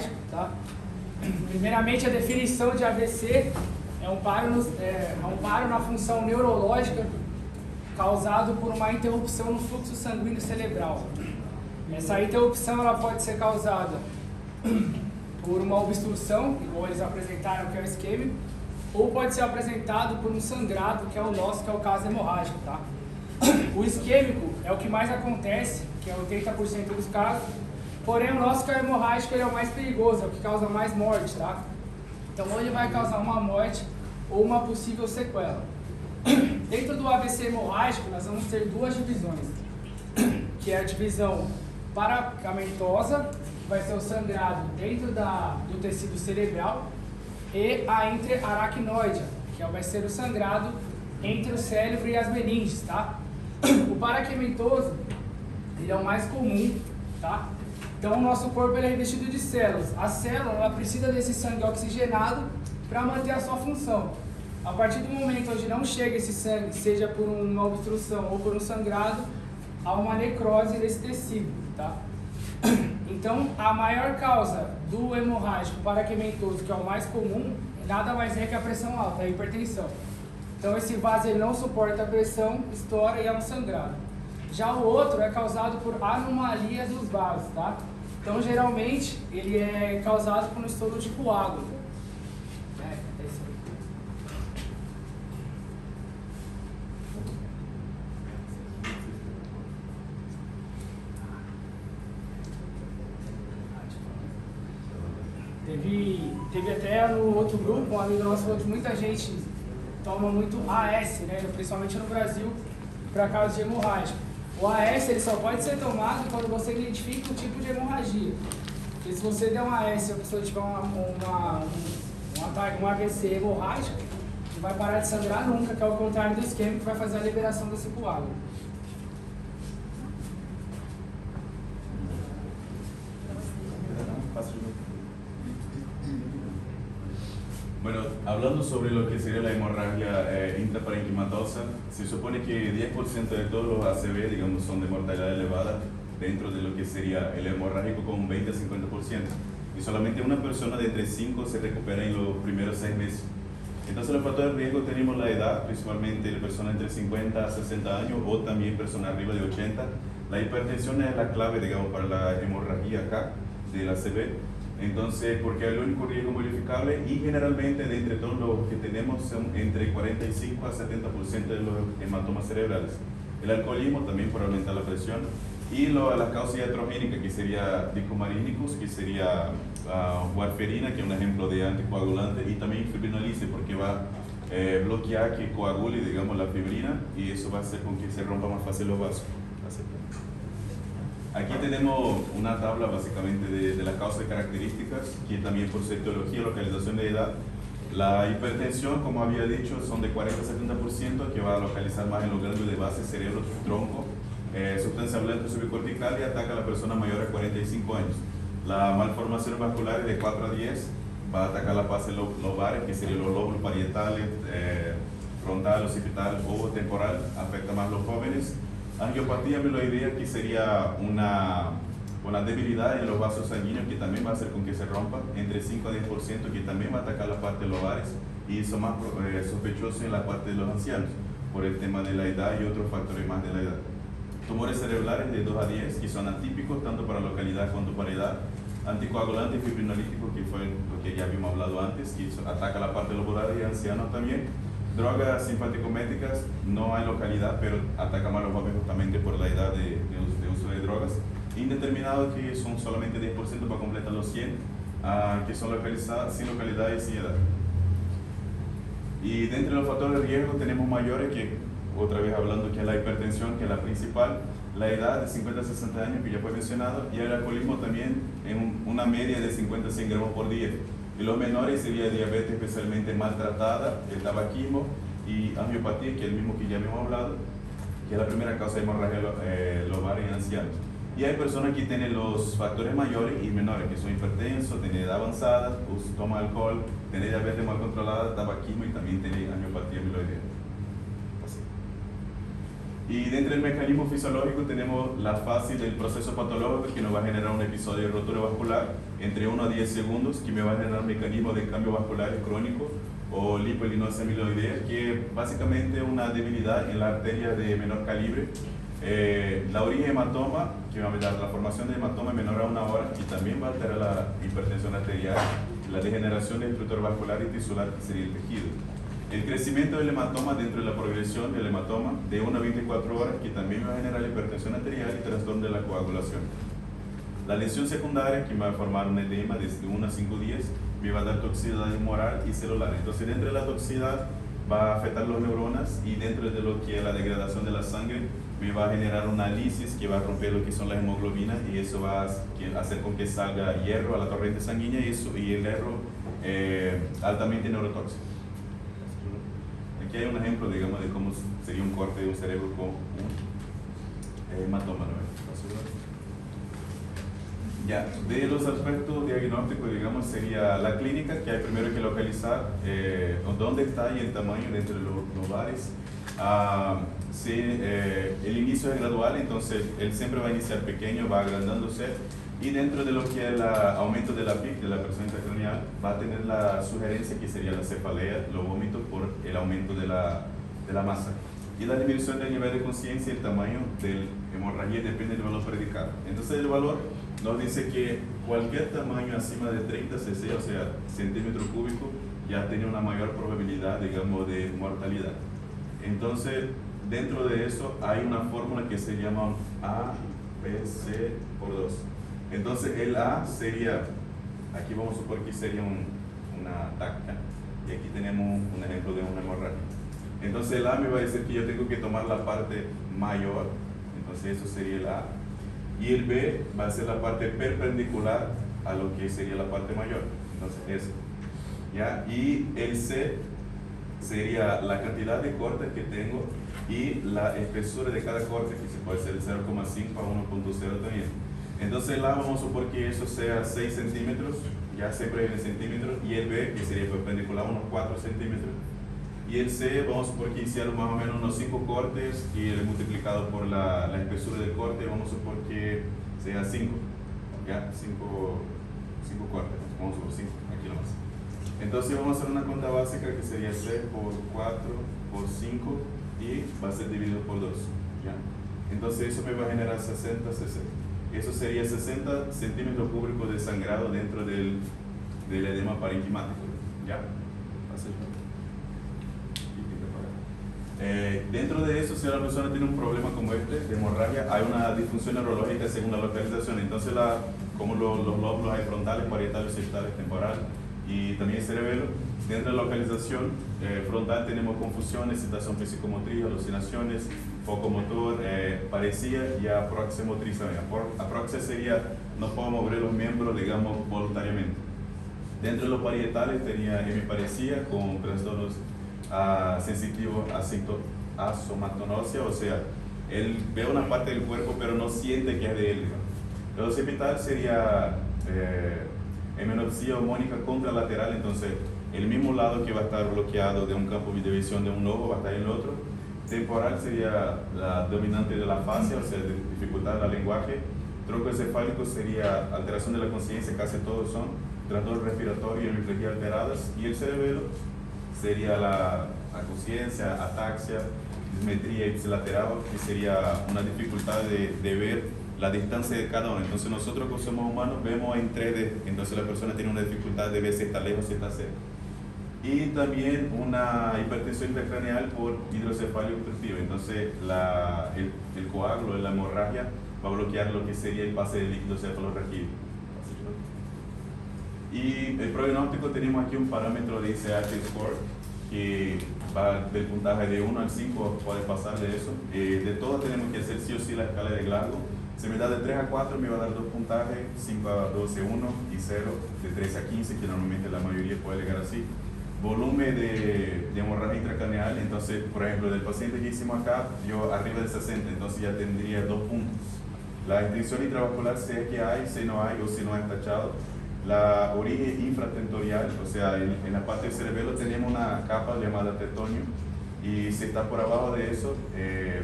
hemorrágico, tá? Primeiramente, a definição de AVC é um paro na função neurológica causado por uma interrupção no fluxo sanguíneo cerebral. Essa interrupção ela pode ser causada por uma obstrução, igual eles apresentaram, que é o isquêmico, ou pode ser apresentado por um sangrado, que é o nosso, que é o caso hemorrágico, tá? O isquêmico é o que mais acontece, que é 80% dos casos, porém o nosso, que é o hemorrágico, ele é o mais perigoso, é o que causa mais morte, tá? Então, ou ele vai causar uma morte ou uma possível sequela. Dentro do AVC hemorrágico, nós vamos ter duas divisões, que é a divisão paracamentosa, que vai ser o sangrado dentro do tecido cerebral, e a intra-aracnoide, que vai ser o sangrado entre o cérebro e as meninges, tá? O paracamentoso, ele é o mais comum, tá? Então, o nosso corpo ele é revestido de células. A célula ela precisa desse sangue oxigenado para manter a sua função. A partir do momento onde não chega esse sangue, seja por uma obstrução ou por um sangrado, há uma necrose desse tecido, tá? Então, a maior causa do hemorrágico paracamentoso, que é o mais comum, nada mais é que a pressão alta, a hipertensão. Então, esse vaso ele não suporta a pressão, estoura e é um sangrado. Já o outro é causado por anomalias dos vasos, tá? Então, geralmente, ele é causado por um estouro de coágulo. É isso aí. Teve até no outro grupo, um amigo nosso falou que muita gente toma muito AS, né, principalmente no Brasil, para caso de hemorragia. O AS ele só pode ser tomado quando você identifica o tipo de hemorragia. Porque se você der um AS e a pessoa tiver um AVC hemorrágico, não vai parar de sangrar nunca, que é o contrário do isquêmico, que vai fazer a liberação desse coágulo. Bueno, hablando sobre lo que sería la hemorragia intraparenquimatosa, se supone que 10% de todos los ACV, digamos, son de mortalidad elevada dentro de lo que sería el hemorrágico con un 20 a 50%. Y solamente una persona de entre 5 se recupera en los primeros 6 meses. Entonces los factores de riesgo tenemos la edad, principalmente la persona entre 50 a 60 años o también personas arriba de 80. La hipertensión es la clave, digamos, para la hemorragia acá del ACV. Entonces, porque es el único riesgo modificable y generalmente de entre todos los que tenemos son entre 45 a 70% de los hematomas cerebrales. El alcoholismo también por aumentar la presión y las causas iatrogénicas que sería dicomarínicos, que sería warfarina, que es un ejemplo de anticoagulante, y también fibrinolisis porque va a bloquear que coagule, digamos, la fibrina y eso va a hacer con que se rompa más fácil los vasos. Aquí tenemos una tabla básicamente de las causas y características, que también por su etiología, localización de edad. La hipertensión, como había dicho, son de 40 a 70%, que va a localizar más en los ganglios de base, cerebro, tronco, sustancia blanca subcortical y ataca a la persona mayor a 45 años. La malformación vascular de 4 a 10 va a atacar la fase lobares, que serían los lóbulos parietales, frontal, occipital o temporal, afecta más a los jóvenes. Angiopatía amiloidea, que sería una debilidad en los vasos sanguíneos que también va a hacer con que se rompa, entre 5 a 10%, que también va a atacar la parte de los ovares y son más sospechosos en la parte de los ancianos por el tema de la edad y otros factores más de la edad. Tumores cerebrales de 2 a 10, que son atípicos tanto para localidad cuanto para edad. Anticoagulante y fibrinolítico, que fue lo que ya habíamos hablado antes, que ataca la parte lobular y ancianos también. Drogas simpaticométricas, no hay localidad, pero ataca más a los jóvenes justamente por la edad de uso de drogas. Indeterminados, que son solamente 10% para completar los 100, que son localizadas sin localidad y sin edad. Y dentro de los factores de riesgo tenemos mayores, que otra vez hablando que es la hipertensión, que es la principal, la edad de 50 a 60 años, que ya fue mencionado, y el alcoholismo también en una media de 50 a 100 gramos por día. Y los menores sería diabetes especialmente maltratada, el tabaquismo y angiopatía, que es el mismo que ya habíamos hablado, que es la primera causa de hemorragia lobar en ancianos. Y hay personas que tienen los factores mayores y menores, que son hipertensos, tienen edad avanzada, toma alcohol, tienen diabetes mal controlada, tabaquismo y también tienen angiopatía amiloidea. Y dentro del mecanismo fisiológico tenemos la fase del proceso patológico que nos va a generar un episodio de rotura vascular, entre 1 a 10 segundos, que me va a generar mecanismo de cambio vascular crónico o lipoelinosis amiloidea, que básicamente es una debilidad en la arteria de menor calibre. La origen de hematoma, que va a dar la formación de hematoma menor a 1 hora, y también va a alterar la hipertensión arterial, la degeneración del estructura vascular y tisular, que sería el tejido. El crecimiento del hematoma dentro de la progresión del hematoma de 1 a 24 horas, que también va a generar hipertensión arterial y trastorno de la coagulación. La lesión secundaria, que va a formar un edema desde 1 a 5 días, me va a dar toxicidad humoral y celular. Entonces, dentro de la toxicidad va a afectar las neuronas, y dentro de lo que es la degradación de la sangre, me va a generar una lisis que va a romper lo que son las hemoglobinas, y eso va a hacer con que salga hierro a la corriente sanguínea, y el hierro altamente neurotóxico. Aquí hay un ejemplo, digamos, de cómo sería un corte de un cerebro con un hematoma, ¿no? Ya, de los aspectos diagnósticos, digamos, sería la clínica, que hay primero que localizar dónde está y el tamaño dentro de los lugares. El inicio es gradual, entonces él siempre va a iniciar pequeño, va agrandándose, y dentro de lo que es el aumento de la PIC, de la presión intracraneal, va a tener la sugerencia que sería la cefalea, los vómitos por el aumento de la masa. Y la disminución del nivel de conciencia y el tamaño de la hemorragia depende del valor predicado. Entonces el valor nos dice que cualquier tamaño acima de 30 cc, o sea, centímetro cúbico, ya tiene una mayor probabilidad, digamos, de mortalidad. Entonces, dentro de eso hay una fórmula que se llama APC por 2. Entonces, el A sería, aquí vamos a suponer que sería una TAC, y aquí tenemos un ejemplo de una hemorragia. Entonces, el A me va a decir que yo tengo que tomar la parte mayor, entonces eso sería el A. Y el B va a ser la parte perpendicular a lo que sería la parte mayor, entonces eso, ¿ya? Y el C sería la cantidad de cortes que tengo y la espesura de cada corte, que se puede ser de 0,5 a 1,0 también. Entonces el A vamos a suponer que eso sea 6 centímetros, ya siempre en centímetros, y el B, que sería perpendicular, unos 4 centímetros. Y el C, vamos a suponer que hicieron más o menos unos 5 cortes, y el multiplicado por la espesura del corte, vamos a suponer que sea 5, ¿ya? 5 cortes, vamos a suponer 5, aquí nomás. Entonces vamos a hacer una cuenta básica que sería C por 4 por 5, y va a ser dividido por 2, ¿ya? Entonces eso me va a generar 60 cc. Eso sería 60 centímetros cúbicos de sangrado dentro del edema parenquimático, ¿ya? Dentro de eso, si la persona tiene un problema como este, de hemorragia, hay una disfunción neurológica según la localización. Entonces, como los lóbulos hay frontales, parietales, occidentales, temporal y también cerebelo, dentro de la localización frontal tenemos confusión, excitación psicomotriz, alucinaciones, foco motor, parecía y aproxia motriz también. Aproxia sería no puedo mover los miembros, digamos, voluntariamente. Dentro de los parietales tenía hemiparesía con trastornos sensitivos asomatonosia, o sea, él ve una parte del cuerpo pero no siente que es de él. El occipital sería hemenopsia homónica contralateral, entonces el mismo lado que va a estar bloqueado de un campo de visión de un ojo va a estar en el otro. Temporal sería la dominante de la fascia, o sea, dificultad del lenguaje. Troncoencefálico sería alteración de la conciencia, casi todos son trastornos respiratorios y hemiplegia alteradas. Y el cerebelo sería la conciencia, ataxia, dismetría ipsilateral, que sería una dificultad de ver la distancia de cada uno. Entonces nosotros como somos humanos vemos en 3D, entonces la persona tiene una dificultad de ver si está lejos, si está cerca. Y también una hipertensión intracraneal por hidrocefalia obstructiva, entonces el coágulo, la hemorragia, va a bloquear lo que sería el pase de líquido cefalorraquídeo. Y el pronóstico, tenemos aquí un parámetro de ICH score que va del puntaje de 1 al 5, puede pasar de eso. De todas tenemos que hacer sí o sí la escala de Glasgow. Si me da de 3 a 4 me va a dar 2 puntajes, 5 a 12 1 y 0 de 13 a 15, que normalmente la mayoría puede llegar así. Volumen de hemorragia intracraneal, entonces por ejemplo del paciente que hicimos acá dio arriba de 60, entonces ya tendría 2 puntos. La extensión intravascular, si es que hay, si no hay o si no es tachado. La origen infratentorial, o sea, en la parte del cerebelo tenemos una capa llamada tetonio, y si está por abajo de eso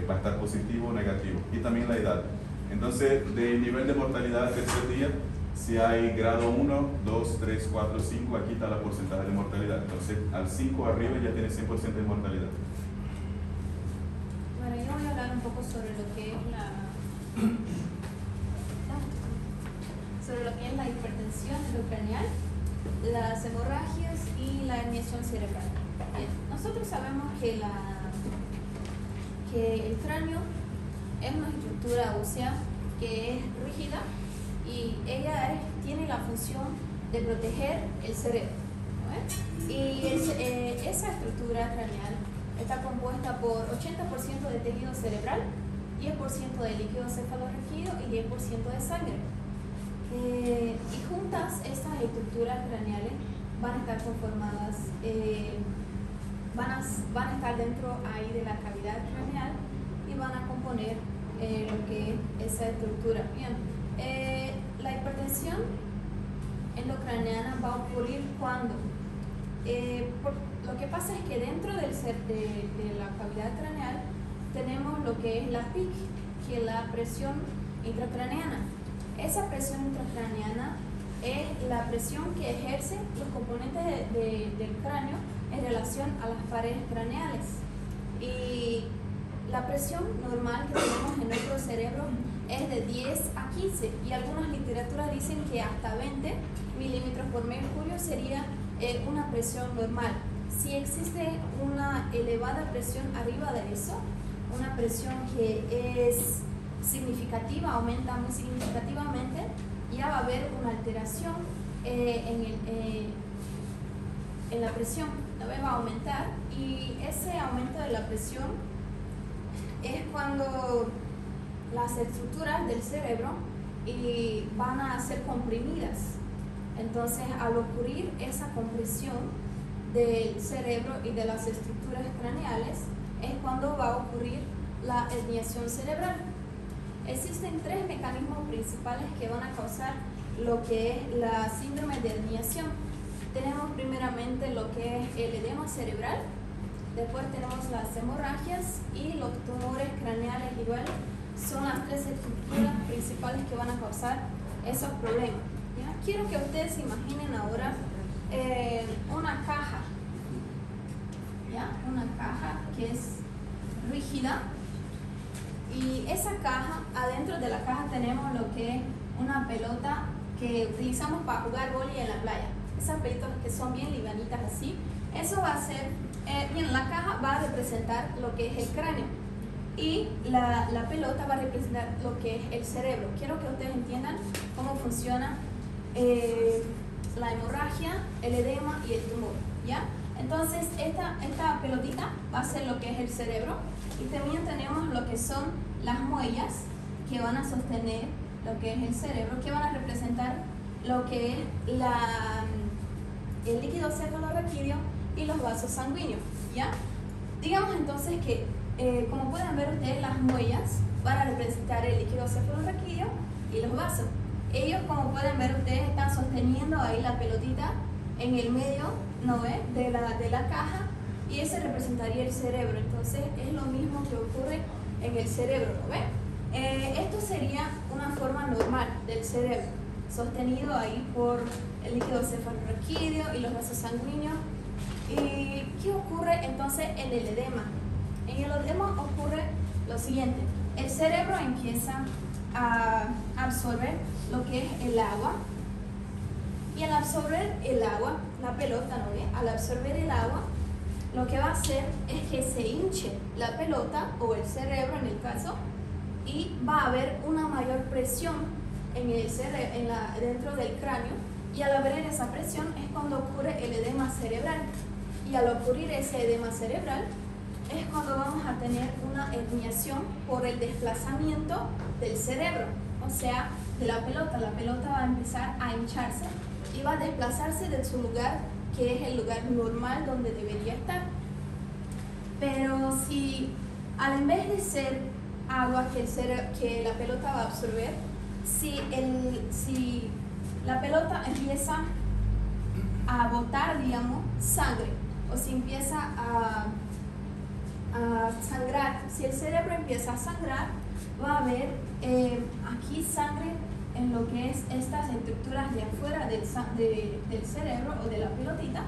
va a estar positivo o negativo, y también la edad. Entonces, del nivel de mortalidad al tercer día, Si hay grado 1, 2, 3, 4, 5, aquí está la porcentaje de mortalidad. Entonces, al 5 arriba ya tiene 100% de mortalidad. Bueno, yo voy a hablar un poco sobre lo que es la hipertensión intracraneal, las hemorragias y la herniación cerebral. Bien, nosotros sabemos que el cráneo es una estructura ósea que es rígida y ella tiene la función de proteger el cerebro, ¿no? Y esa estructura craneal está compuesta por 80% de tejido cerebral, 10% de líquido cefalorraquídeo y 10% de sangre. Y juntas estas estructuras craneales van a estar conformadas, van a estar dentro ahí de la cavidad craneal y van a componer lo que es esa estructura. Bien, la hipertensión endocraniana va a ocurrir cuando lo que pasa es que dentro de la cavidad craneal tenemos lo que es la PIC, que es la presión intracraneana. Esa presión intracraneana es la presión que ejercen los componentes del cráneo en relación a las paredes craneales. Y la presión normal que tenemos en nuestro cerebro es de 10 a 15 y algunas literaturas dicen que hasta 20 milímetros por mercurio sería una presión normal. Si existe una elevada presión arriba de eso, una presión que es significativa, aumenta muy significativamente, ya va a haber una alteración en la presión, ¿no? Va a aumentar, y ese aumento de la presión es cuando las estructuras del cerebro van a ser comprimidas. Entonces, al ocurrir esa compresión del cerebro y de las estructuras craneales, es cuando va a ocurrir la herniación cerebral. Existen tres mecanismos principales que van a causar lo que es la síndrome de herniación. Tenemos primeramente lo que es el edema cerebral, después tenemos las hemorragias y los tumores craneales igual. Son las tres estructuras principales que van a causar esos problemas, ¿ya? Quiero que ustedes se imaginen ahora una caja, ¿ya? Una caja que es rígida, y esa caja, adentro de la caja tenemos lo que es una pelota que utilizamos para jugar vóley en la playa. Esas pelotas que son bien livianitas así, eso va a ser, bien, la caja va a representar lo que es el cráneo y la pelota va a representar lo que es el cerebro. Quiero que ustedes entiendan cómo funciona la hemorragia, el edema y el tumor, ¿ya? Entonces, esta pelotita va a ser lo que es el cerebro, y también tenemos lo que son las muellas que van a sostener lo que es el cerebro, que van a representar lo que es el líquido cefalorraquídeo y los vasos sanguíneos, ¿ya? Digamos entonces que, como pueden ver ustedes, las muellas van a representar el líquido cefalorraquídeo y los vasos. Ellos, como pueden ver ustedes, están sosteniendo ahí la pelotita en el medio, ¿no ve?, de la caja, y ese representaría el cerebro. Entonces es lo mismo que ocurre en el cerebro, ¿no ve? Esto sería una forma normal del cerebro, sostenido ahí por el líquido cefalorraquídeo y los vasos sanguíneos. ¿Y qué ocurre entonces en el edema? En el edema ocurre lo siguiente: el cerebro empieza a absorber lo que es el agua, y al absorber el agua, la pelota, ¿no ve?, al absorber el agua, lo que va a hacer es que se hinche la pelota o el cerebro en el caso, y va a haber una mayor presión en el dentro del cráneo, y al haber esa presión es cuando ocurre el edema cerebral. Y al ocurrir ese edema cerebral es cuando vamos a tener una herniación por el desplazamiento del cerebro, o sea, de la pelota. La pelota va a empezar a hincharse y va a desplazarse de su lugar, que es el lugar normal donde debería estar. Pero si en vez de ser agua que la pelota va a absorber, si la pelota empieza a botar, digamos, sangre, o si empieza a sangrar, si el cerebro empieza a sangrar, va a haber aquí sangre en lo que es estas estructuras de afuera del cerebro o de la pelotita,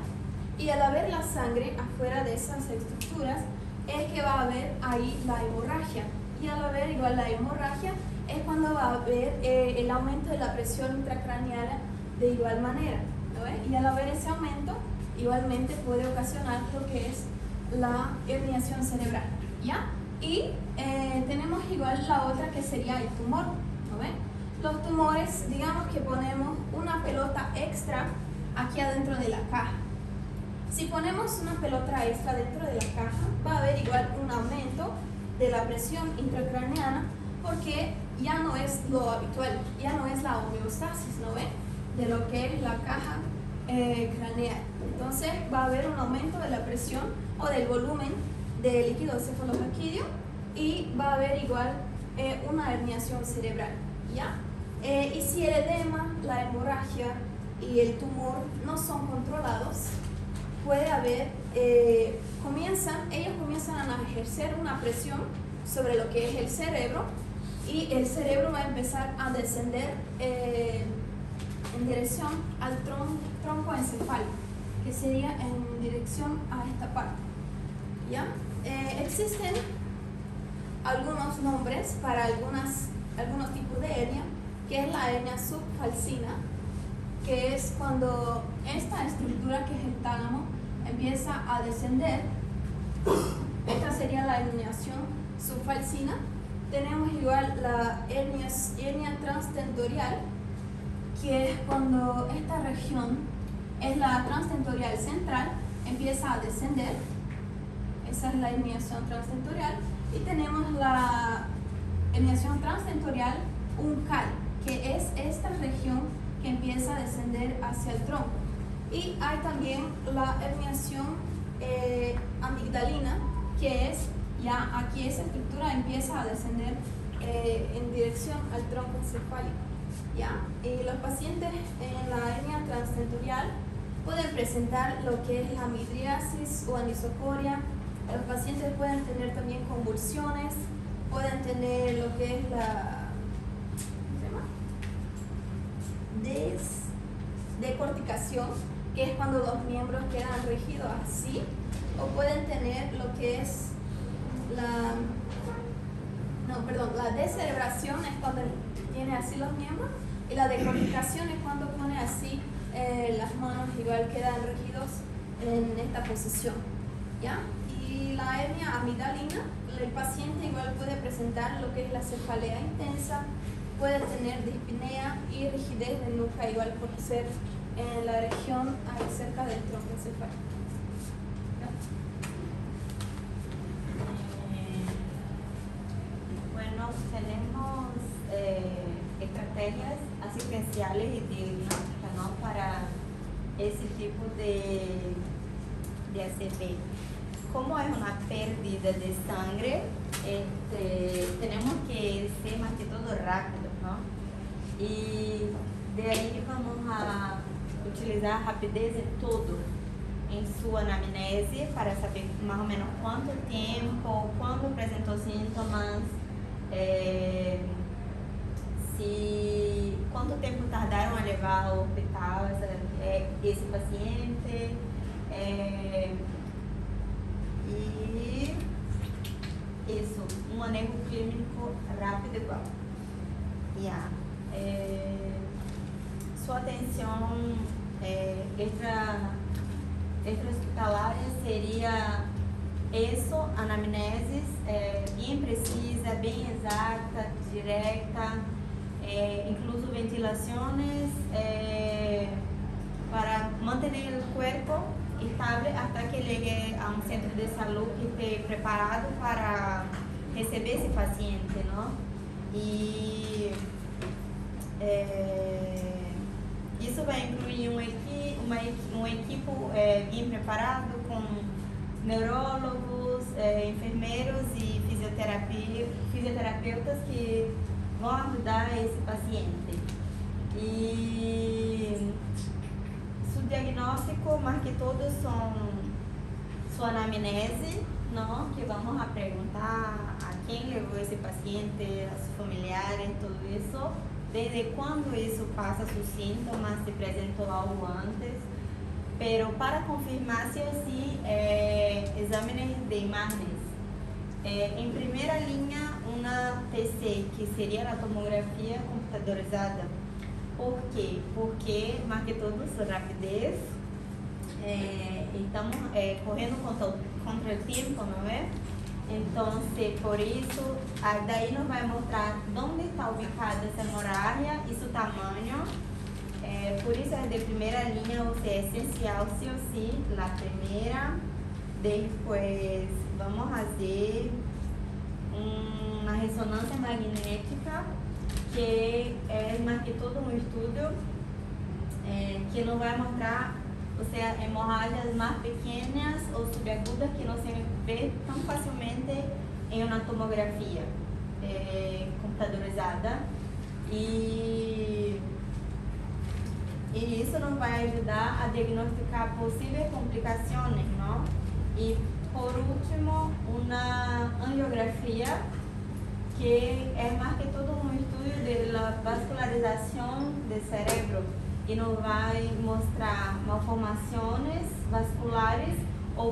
y al haber la sangre afuera de esas estructuras es que va a haber ahí la hemorragia, y al haber igual la hemorragia es cuando va a haber el aumento de la presión intracraneal de igual manera, ¿no ve? Y al haber ese aumento igualmente puede ocasionar lo que es la herniación cerebral, ¿ya? Y tenemos igual la otra que sería el tumor, ¿no ve? Los tumores, digamos que ponemos una pelota extra aquí adentro de la caja. Si ponemos una pelota extra dentro de la caja, va a haber igual un aumento de la presión intracraneana, porque ya no es lo habitual, ya no es la homeostasis, ¿no ve? De lo que es la caja craneal. Entonces va a haber un aumento de la presión o del volumen del líquido cefalorraquídeo, y va a haber igual una herniación cerebral, ¿ya? Y si el edema, la hemorragia y el tumor no son controlados, puede haber, ellos comienzan a ejercer una presión sobre lo que es el cerebro, y el cerebro va a empezar a descender en dirección al tronco encefálico, que sería en dirección a esta parte, ¿ya? Existen algunos nombres para algunos tipos de hernia, que es la hernia subfalcina, que es cuando esta estructura que es el tálamo empieza a descender. Esta sería la herniación subfalcina. Tenemos igual la hernia transtentorial, que es cuando esta región es la transtentorial central, empieza a descender. Esa es la herniación transtentorial. Y tenemos la herniación transtentorial uncal, que es esta región que empieza a descender hacia el tronco. Y hay también la herniación amigdalina, que es ya aquí esa estructura empieza a descender en dirección al tronco encefálico, ¿ya? Y los pacientes en la hernia transtentorial pueden presentar lo que es la midriasis o anisocoria. Los pacientes pueden tener también convulsiones, pueden tener lo que es la decorticación, que es cuando los miembros quedan rígidos así, o pueden tener lo que es la descerebración, es cuando tiene así los miembros, y la decorticación es cuando pone así las manos, igual quedan rígidos en esta posición, ¿ya? Y la hernia amigdalina, el paciente igual puede presentar lo que es la cefalea intensa, puede tener dispnea y rigidez de nuca, igual por ser en la región ahí cerca del tronco encefálico. Bueno, tenemos estrategias asistenciales y diagnósticas, ¿no?, para ese tipo de ACP. Como es una pérdida de sangre, tenemos que ser más que todo rápido, ¿no? Y de ahí vamos a utilizar rapidez en todo, en su anamnese, para saber más o menos cuánto tiempo, cuándo presentó síntomas, cuánto tiempo tardaron a llevar al hospital esse paciente, e isso, um manejo clínico rápido igual. Su atención extra-hospitalaria seria isso, anamnesis, bem precisa, bem exata, direta, incluso ventilaciones para manter o cuerpo estable hasta que llegue a un centro de salud que esté preparado para recibir ese paciente, ¿no? Y isso vai incluir um equipo bem preparado, com neurólogos, enfermeiros e fisioterapeutas que vão ajudar esse paciente. E su diagnóstico, más que todo, son su anamnese, ¿no?, que vamos a preguntar a quién llevó ese paciente, a sus familiares, todo eso, desde quando isso passa os sintomas, se apresentou algo antes, pero para confirmar se ou sim exames de imagens. Em primeira linha, uma TC, que seria a tomografia computadorizada. Por quê? Porque, mais que tudo, rapidez, estamos correndo contra o tempo, não é? Então, por isso, daí nos vai mostrar onde está ubicada essa hemorragia e seu tamanho. Por isso, é de primeira linha, ou seja, é essencial, sim ou sim, a primeira. Depois, vamos fazer uma ressonância magnética, que é mais que todo um estudo que nos vai mostrar, ou seja, hemorragias mais pequenas ou subagudas que não se vê tão facilmente em uma tomografia computadorizada. E isso nos vai ajudar a diagnosticar possíveis complicações, não? E por último, uma angiografia, que é mais que todo um estudo da vascularização do cérebro e nos vai mostrar malformações vasculares ou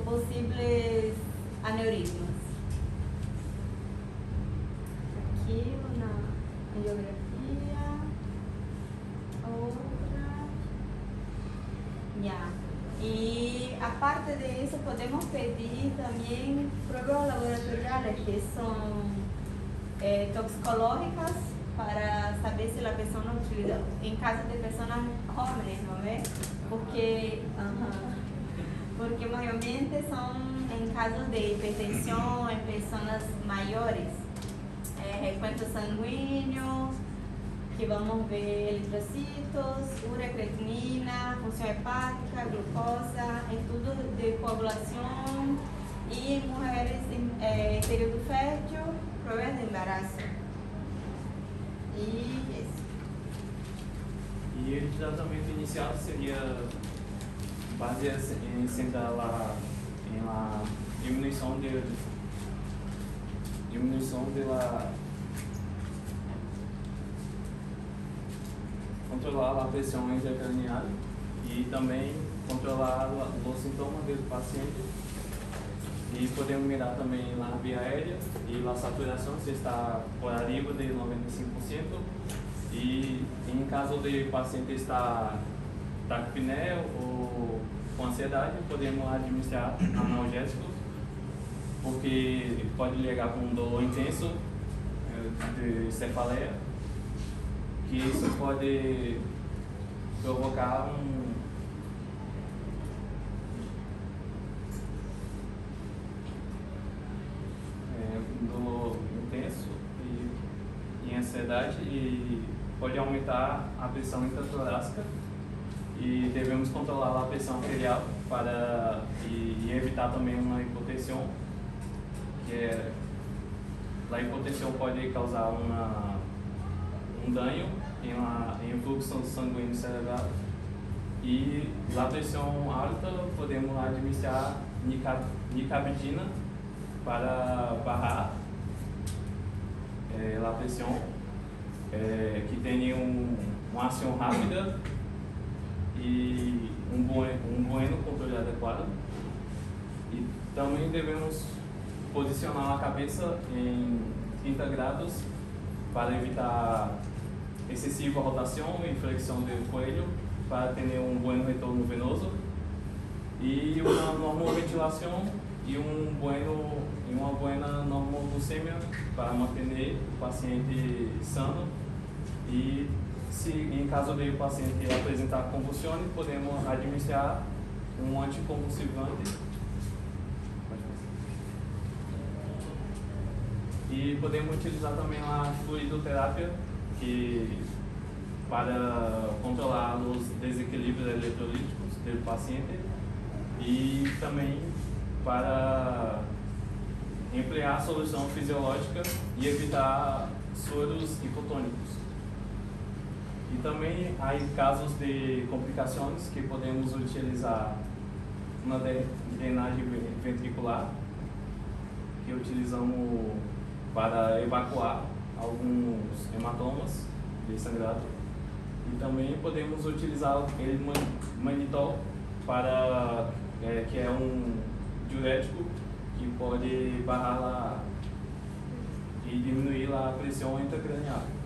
possíveis aneurismas. Aqui uma angiografia, outra. E a parte disso, podemos pedir também provas laboratoriais, que são toxicológicas, para saber se a pessoa não utiliza, em caso de pessoas jovens, não é? Porque maiormente são em casos de hipertensão, em pessoas maiores, recuento sanguíneo, que vamos ver eritrocitos, ureacreatinina, função hepática, glucosa, estudo de coagulação e mulheres em período fértil, provas de embaraço. E isso. E o tratamento inicial seria baseado em centrar lá em la diminuição la controlar a pressão intracranial e também controlar os sintomas do paciente. E podemos mirar também a via aérea e a saturação, se está por arriba de 95%. E em caso de paciente estar taquipneia ou com ansiedade, podemos administrar analgésicos, porque pode ligar com um dolor intenso de cefaleia, que isso pode provocar um dolor intenso e ansiedade, e pode aumentar a pressão intratorácica, e devemos controlar a pressão arterial e evitar também uma hipotensão, que a hipotensão pode causar um dano em fluxo sanguíneo cerebral, e a pressão alta podemos administrar nicabidina para barrar a pressão, que tenha uma ação rápida e um bom controle adequado. E também devemos posicionar a cabeça em 30 graus para evitar excessiva rotação e flexão do coelho, para ter um bom retorno venoso, e uma normal ventilação e uma boa normoglucemia para manter o paciente sano. E se em caso de o paciente apresentar convulsões, podemos administrar um anticonvulsivante. E podemos utilizar também a fluidoterapia, para controlar os desequilíbrios eletrolíticos do paciente, e também para emplear a solução fisiológica e evitar soros hipotônicos. E também há casos de complicações que podemos utilizar uma drenagem ventricular, que utilizamos para evacuar alguns hematomas de sangrado. E também podemos utilizar ele manitol para que é um diurético que pode barrar e diminuir a pressão intracraniana.